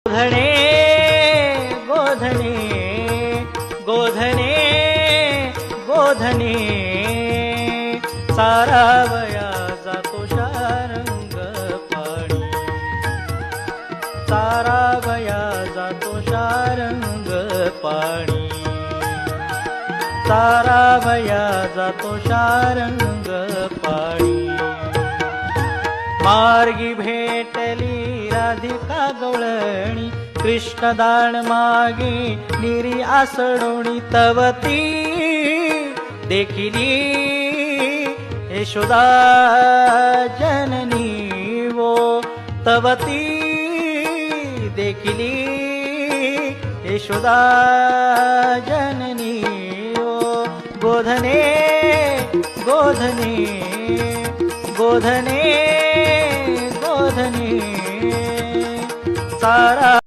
गोधने गोधने गोधने गोधने सारावया जातो शारंग पाणी सारावया जातो शारंग पाणी सारावया जातो शारंग पाणी मार्गी भेटली राधिका गवळणी कृष्णदान मागे निरी आसडोणी तवती देखिली यशोदा जननी वो तवती देखिली यशोदा जननी वो गोधने गोधने गोधने गोधने सारा